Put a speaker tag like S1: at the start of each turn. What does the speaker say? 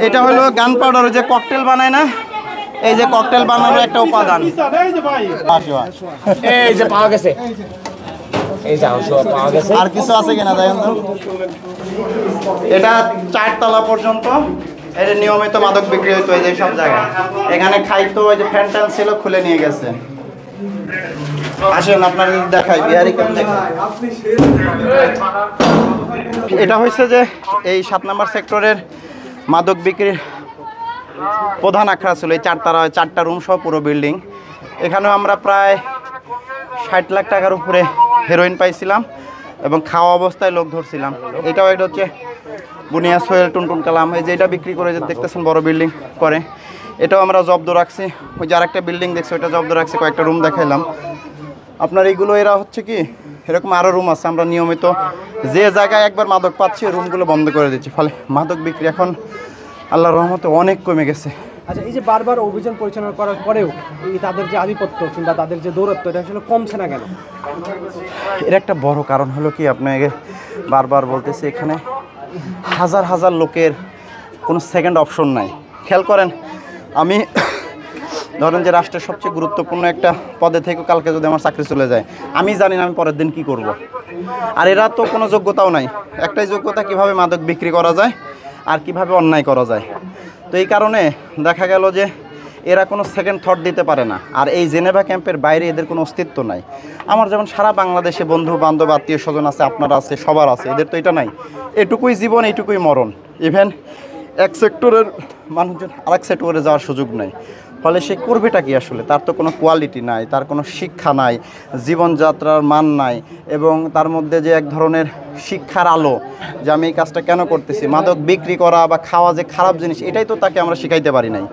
S1: এটা হলো গান পাউডার, যে ককটেল বানায় না, এই যে ককটেল বানানোর একটা উপাদান।
S2: এই যে পাওয়া গেছে, এই যে পাওয়া গেছে।
S1: আর কিছু আছে কিনা দেখেন তো। এটা 4 তলা পর্যন্ত এটা নিয়মিত মাদক বিক্রি হইতো এই যে সব জায়গায়। এখানে খাইতো, ওই যে ফ্যান্টান ছিল খুলে নিয়ে গেছে। আসেন আপনাদের দেখাই বিহারি কেমন দেখায়। এটা হচ্ছে যে এই 7 নম্বর সেক্টরের মাদক বিক্রির প্রধান আখড়া ছিল। এই 4টা রুম সহ পুরো বিল্ডিং। এখানেও আমরা প্রায় 60 লাখ টাকার উপরে হেরোইন পাইছিলাম এবং খাওয়া অবস্থায় লোক ধরছিলাম। এটাও এটা হচ্ছে বুনিয়া সোহেল টুনটুন কালাম, এই যে এটা বিক্রি করে যে দেখতেছেন বড় বিল্ডিং করে, এটাও আমরা জব্দ রাখছি। ওই যে আরেকটা বিল্ডিং দেখছি ওইটা জব্দ রাখছি, কয়েকটা রুম দেখাইলাম আপনার। এইগুলো এরা হচ্ছে কি এরকম আরও রুম আছে। আমরা নিয়মিত যে জায়গায় একবার মাদক পাচ্ছি রুমগুলো বন্ধ করে দিচ্ছি, ফলে মাদক বিক্রি এখন আল্লাহর রহমতে অনেক কমে গেছে।
S3: আচ্ছা, এই যে বারবার অভিযান পরিচালনা করার পরেও এই তাদের যে আধিপত্য কিংবা তাদের যে দৌরত্ব, এটা আসলে কমছে না কেন?
S1: এর একটা বড় কারণ হলো কি, আপনাকে বারবার বলতেছি, এখানে হাজার হাজার লোকের কোনো সেকেন্ড অপশন নাই। খেয়াল করেন, আমি ধরেন যে রাষ্ট্রের সবচেয়ে গুরুত্বপূর্ণ একটা পদে থেকে কালকে যদি আমার চাকরি চলে যায়, আমি জানি না আমি পরের দিন কি করব। আর এরা তো কোনো যোগ্যতাও নাই। একটাই যোগ্যতা, কিভাবে মাদক বিক্রি করা যায় আর কিভাবে অন্যায় করা যায়। তো এই কারণে দেখা গেল যে এরা কোনো সেকেন্ড থট দিতে পারে না। আর এই জেনেভা ক্যাম্পের বাইরে এদের কোনো অস্তিত্ব নাই। আমার যেমন সারা বাংলাদেশে বন্ধু বান্ধব আত্মীয় স্বজন আছে, আপনারা আছে, সবার আছে, এদের তো এটা নাই। এটুকুই জীবন, এইটুকুই মরণ। ইভেন এক সেক্টরের মানুষজন আরেক সেক্টরে যাওয়ার সুযোগ নাই। ফলে সে করবেটা কি আসলে? তার তো কোনো কোয়ালিটি নাই, তার কোনো শিক্ষা নাই, জীবনযাত্রার মান নাই, এবং তার মধ্যে যে এক ধরনের শিক্ষার আলো যে আমি এই কাজটা কেন করতেছি, মাদক বিক্রি করা বা খাওয়া যে খারাপ জিনিস, এটাই তো তাকে আমরা শিখাইতে পারি নাই।